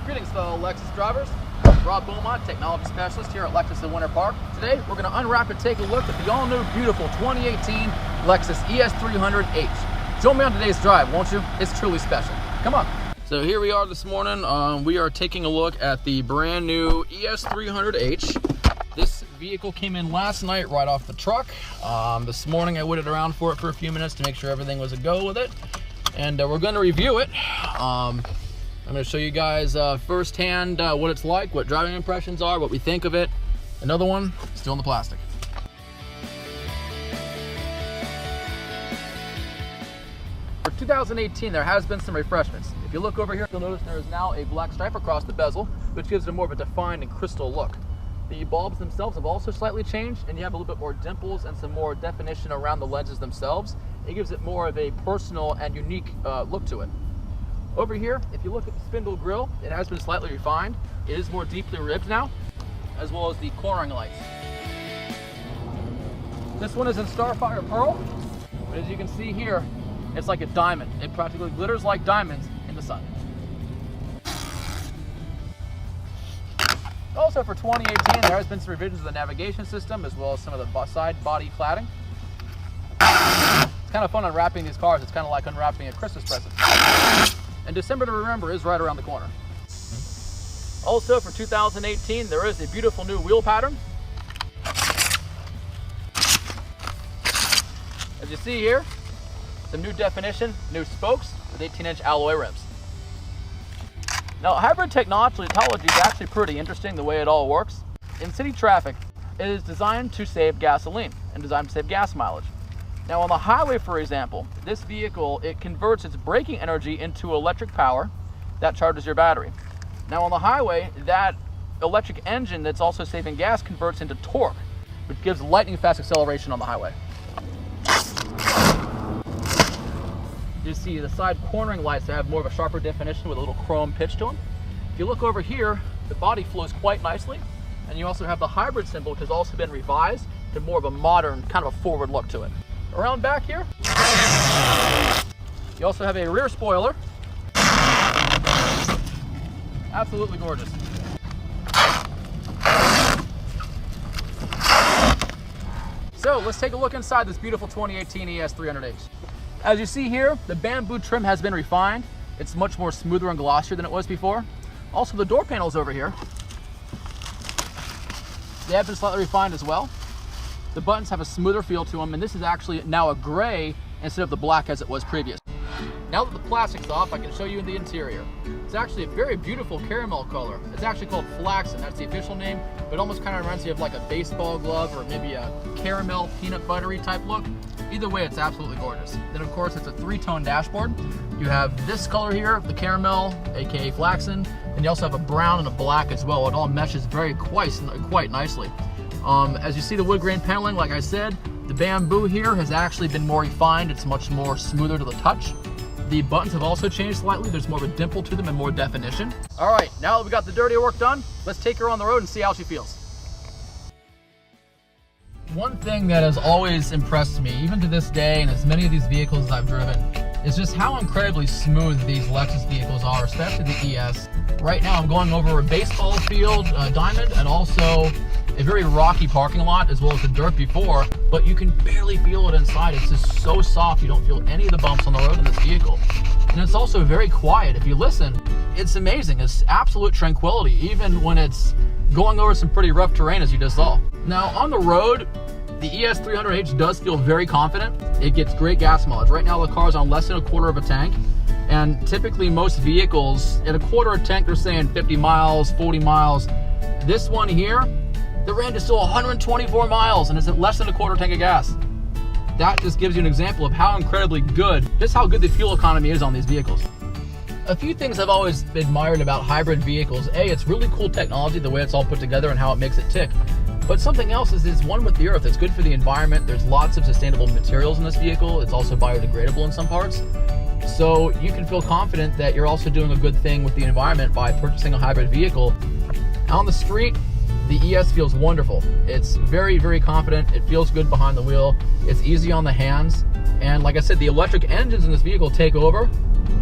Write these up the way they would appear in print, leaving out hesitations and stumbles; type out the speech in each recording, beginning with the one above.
Greetings, fellow Lexus drivers. Robert Beaumont, Technology Specialist here at Lexus in Winter Park. Today, we're going to unwrap and take a look at the all-new, beautiful 2018 Lexus ES 300H. Join me on today's drive, won't you? It's truly special. Come on. So here we are this morning. We are taking a look at the brand new ES 300H. This vehicle came in last night right off the truck. This morning I waited around for it for a few minutes to make sure everything was a go with it. And we're going to review it. I'm going to show you guys firsthand what it's like, what driving impressions are, what we think of it. Another one, still in the plastic. For 2018, there has been some refreshments. If you look over here, you'll notice there is now a black stripe across the bezel, which gives it more of a defined and crystal look. The bulbs themselves have also slightly changed, and you have a little bit more dimples and some more definition around the lenses themselves. It gives it more of a personal and unique look to it. Over here, if you look at the spindle grille, it has been slightly refined. It is more deeply ribbed now, as well as the cornering lights. This one is in Starfire Pearl, but as you can see here, it's like a diamond. It practically glitters like diamonds in the sun. Also for 2018, there has been some revisions to the navigation system, as well as some of the side body cladding. It's kind of fun unwrapping these cars. It's kind of like unwrapping a Christmas present. And December to remember is right around the corner. Also for 2018, there is a beautiful new wheel pattern. As you see here, some new definition, new spokes with 18-inch alloy rims. Now, hybrid technology is actually pretty interesting the way it all works. In city traffic, it is designed to save gasoline and designed to save gas mileage. Now on the highway, for example, this vehicle, it converts its braking energy into electric power that charges your battery. Now on the highway, that electric engine that's also saving gas converts into torque, which gives lightning fast acceleration on the highway. You see the side cornering lights that have more of a sharper definition with a little chrome pitch to them. If you look over here, the body flows quite nicely, and you also have the hybrid symbol, which has also been revised to more of a modern, kind of a forward look to it. Around back here, you also have a rear spoiler. Absolutely gorgeous. So let's take a look inside this beautiful 2018 ES 300H. As you see here, the bamboo trim has been refined. It's much more smoother and glossier than it was before. Also, the door panels over here, they have been slightly refined as well. The buttons have a smoother feel to them, and this is actually now a gray instead of the black as it was previous. Now that the plastic's off, I can show you the interior. It's actually a very beautiful caramel color. It's actually called flaxen, that's the official name, but it almost kind of reminds you of like a baseball glove or maybe a caramel peanut buttery type look. Either way, it's absolutely gorgeous. Then of course, it's a three-tone dashboard. You have this color here, the caramel, aka flaxen, and you also have a brown and a black as well. It all meshes quite nicely. As you see the wood grain paneling, like I said, the bamboo here has actually been more refined. It's much more smoother to the touch. The buttons have also changed slightly. There's more of a dimple to them and more definition. All right, now that we got the dirty work done, let's take her on the road and see how she feels. One thing that has always impressed me, even to this day, and as many of these vehicles as I've driven, is just how incredibly smooth these Lexus vehicles are, especially the ES. Right now I'm going over a baseball field, diamond, and also a very rocky parking lot, as well as the dirt before, but you can barely feel it inside. It's just so soft, you don't feel any of the bumps on the road in this vehicle. And it's also very quiet. If you listen, it's amazing. It's absolute tranquility, even when it's going over some pretty rough terrain, as you just saw. Now, on the road, the ES 300H does feel very confident. It gets great gas mileage. Right now, the car's on less than a quarter of a tank, and typically most vehicles, at a quarter of a tank, they're saying 50 miles, 40 miles. This one here, the range is still 124 miles, and it's at less than a quarter tank of gas. That just gives you an example of how incredibly good, just how good the fuel economy is on these vehicles. A few things I've always admired about hybrid vehicles. A, it's really cool technology, the way it's all put together and how it makes it tick. But something else is it's one with the earth. It's good for the environment. There's lots of sustainable materials in this vehicle. It's also biodegradable in some parts. So you can feel confident that you're also doing a good thing with the environment by purchasing a hybrid vehicle. On the street, the ES feels wonderful. It's very, very confident. It feels good behind the wheel. It's easy on the hands. And like I said, the electric engines in this vehicle take over.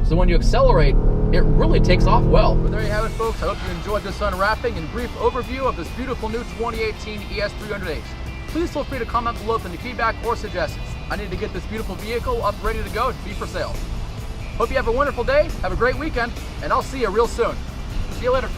So when you accelerate, it really takes off well. But there you have it, folks. I hope you enjoyed this unwrapping and brief overview of this beautiful new 2018 ES300H. Please feel free to comment below with any feedback or suggestions. I need to get this beautiful vehicle up ready to go to be for sale. Hope you have a wonderful day, have a great weekend, and I'll see you real soon. See you later.